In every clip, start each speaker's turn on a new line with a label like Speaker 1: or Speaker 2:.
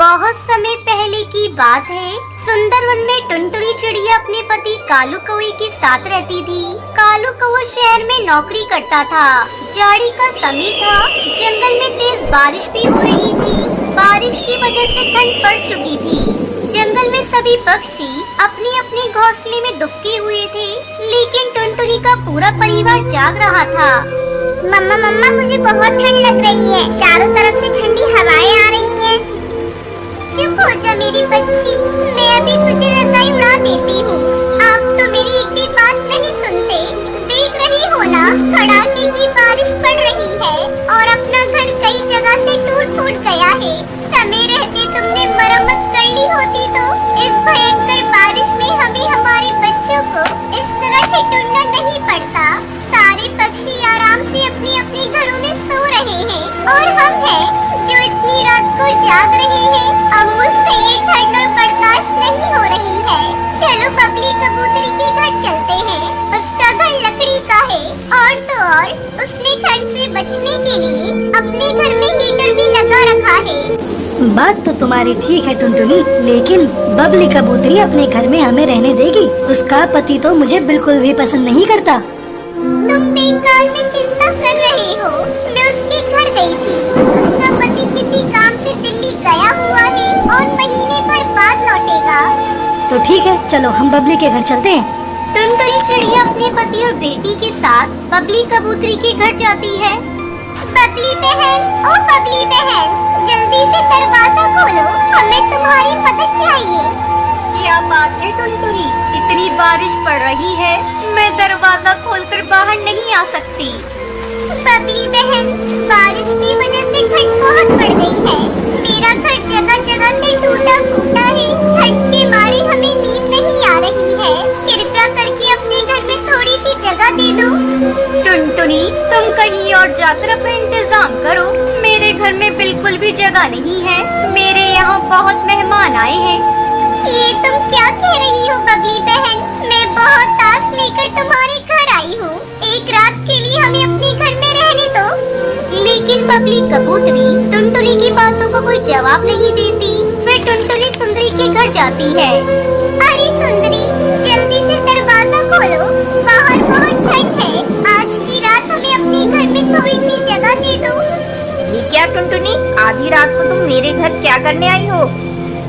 Speaker 1: बहुत समय पहले की बात है। सुंदर वन में टुनटुनी चिड़िया अपने पति कालू कौवे के साथ रहती थी। कालू कौवा शहर में नौकरी करता था। जाड़ी का समय था। जंगल में तेज बारिश भी हो रही थी। बारिश की वजह से ठंड पड़ चुकी थी। जंगल में सभी पक्षी अपने अपने घोंसले में दुबके हुए थे, लेकिन टुनटुनी का पूरा परिवार जाग रहा था।
Speaker 2: मम्मा मम्मा, मुझे बहुत ठंड लग रही है। चारों तरफ से ठंडी हवाएं आ रही हैं।
Speaker 1: चुप हो जा मेरी बच्ची, मैं अभी तुझे रजाई उड़ा देती हूँ। आप तो मेरी एक भी बात नहीं सुनते। देख रही हो ना, कड़ाके की बारिश पड़ रही है और अपना घर कई जगह से टूट फूट गया है। समय रहते तुमने मरम्मत कर ली होती तो इस भयंकर बारिश में हमें हमारे बच्चों को इस तरह से ढूंढना नहीं पड़ता। सारे पक्षी आराम से अपने अपने घरों में सो रहे हैं और हम हैं जो इतनी रात को जाग रहे हैं। अब मुझसे ये ठंड और बर्दाश्त नहीं हो रही है। चलो बबली कबूतरी के घर चलते हैं। उसका घर लकड़ी का है और तो और उसने ठंड से बचने के लिए अपने घर में हीटर भी लगा रखा है।
Speaker 3: बात तो तुम्हारी ठीक है टुनटुनी, लेकिन बबली कबूतरी अपने घर में हमें रहने देगी? उसका पति तो मुझे बिल्कुल भी पसंद नहीं करता।
Speaker 1: तुम बेकार में चिंता कर रहे हो। मैं उसके घर गई थी। उसका पति किसी काम से दिल्ली गया हुआ है और महीने भर बाद लौटेगा।
Speaker 3: तो ठीक है, चलो हम बबली के घर चलते हैं।
Speaker 1: टुनटुनी चिड़िया अपने पति और बेटी के साथ बबली कबूतरी के घर जाती है। बबली बहन, ओ बबली बहन, जल्दी से दरवाजा खोलो, हमें तुम्हारी मदद चाहिए।
Speaker 4: क्या बात है टुनटुनी, इतनी बारिश पड़ रही है, मैं दरवाजा खोलकर बाहर नहीं आ सकती।
Speaker 1: बबली बहन, बारिश की वजह से ठंड बहुत बढ़ गई है। मेरा घर जगह जगह से टूटा फूटा है। ठंड के मारे हमें नींद नहीं आ रही है। कृपया करके अपने घर में थोड़ी सी जगह दे दो।
Speaker 4: टुनटुनी, तुम कहीं और जाकर अपना इंतजाम करो। मेरे घर में बिल्कुल भी जगह नहीं है। मेरे यहाँ बहुत मेहमान आए हैं।
Speaker 1: ये तुम क्या कह रही हो बबली बहन? मैं बहुत आस लेकर तुम्हारे घर आई हूँ। एक रात के लिए हमें अपने घर में रहने दो। लेकिन बबली कबूतरी टुनटुनी की बातों को कोई जवाब नहीं देती। फिर टुनटुनी सुंदरी के घर जाती है। अरे सुंदरी, जल्दी से दरवाजा खोलो, बाहर बहुत ठंड है। आज की रात हमें अपने घर में थोड़ी सी जगह दे दो।
Speaker 4: ये क्या टुनटुनी, आधी रात को तुम मेरे घर क्या करने आई हो?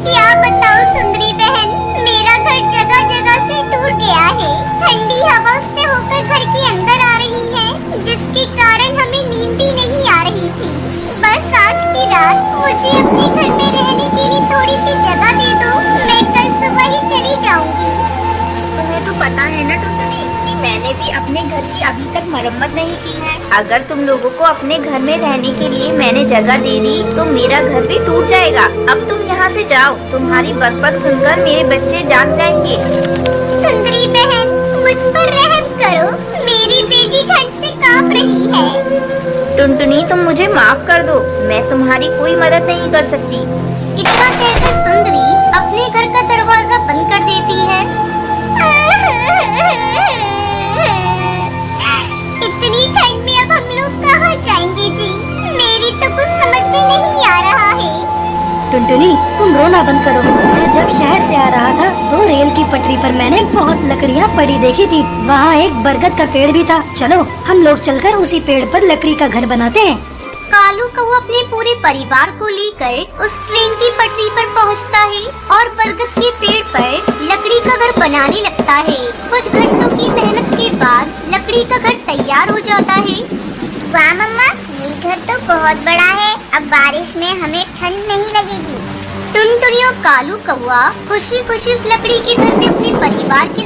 Speaker 1: क्या बताओ सुंदरी बहन, मेरा घर जगह जगह से टूट गया है। ठंडी हवा से होकर घर के अंदर आ रही है, जिसके कारण हमें नींद भी नहीं आ रही थी। बस आज की रात मुझे अपने घर में रहने के लिए थोड़ी सी जगह दे दो। मैं कल सुबह ही चली जाऊंगी।
Speaker 4: तुम्हें तो पता है ना टुनटुनी कि मैंने भी अपने घर की अभी तक मरम्मत नहीं की है। अगर तुम लोगों को अपने घर में रहने के लिए मैंने जगह दे दी तो मेरा घर भी टूट जाएगा। अब तुम यहाँ से जाओ, तुम्हारी बकबक सुनकर मेरे बच्चे जाग जाएंगे।
Speaker 1: सुंदरी बहन, मुझ पर रहम करो, मेरी बेटी ठंड से कांप रही है।
Speaker 4: टुनटुनी, तुम मुझे माफ कर दो, मैं तुम्हारी कोई मदद नहीं कर सकती।
Speaker 1: इतना कहकर सुंदरी अपने घर का दरवाजा बंद कर देती है। इतनी ठंड में अब हम लोग कहाँ जाएंगे जी? मेरी तो कुछ समझ में नहीं आ रहा है।
Speaker 3: टुनटुनी, तुम रोना बंद करो। मैं जब शहर से आ रहा था तो रेल की पटरी पर मैंने बहुत लकड़ियाँ पड़ी देखी थी। वहाँ एक बरगद का पेड़ भी था। चलो हम लोग चलकर उसी पेड़ पर लकड़ी का घर बनाते हैं।
Speaker 1: कालू कौवा अपने पूरे परिवार को लेकर उस ट्रेन की पटरी पर पहुंचता है और बरगद के पेड़ पर लकड़ी का घर बनाने लगता है। कुछ घंटों की मेहनत के बाद लकड़ी का घर तैयार हो जाता है।
Speaker 2: वाह मम्मा, ये घर तो बहुत बड़ा है। अब बारिश में हमें ठंड नहीं लगेगी।
Speaker 1: टुनटुनी और कालू कौवा खुशी खुशी इस लकड़ी के घर में अपने परिवार के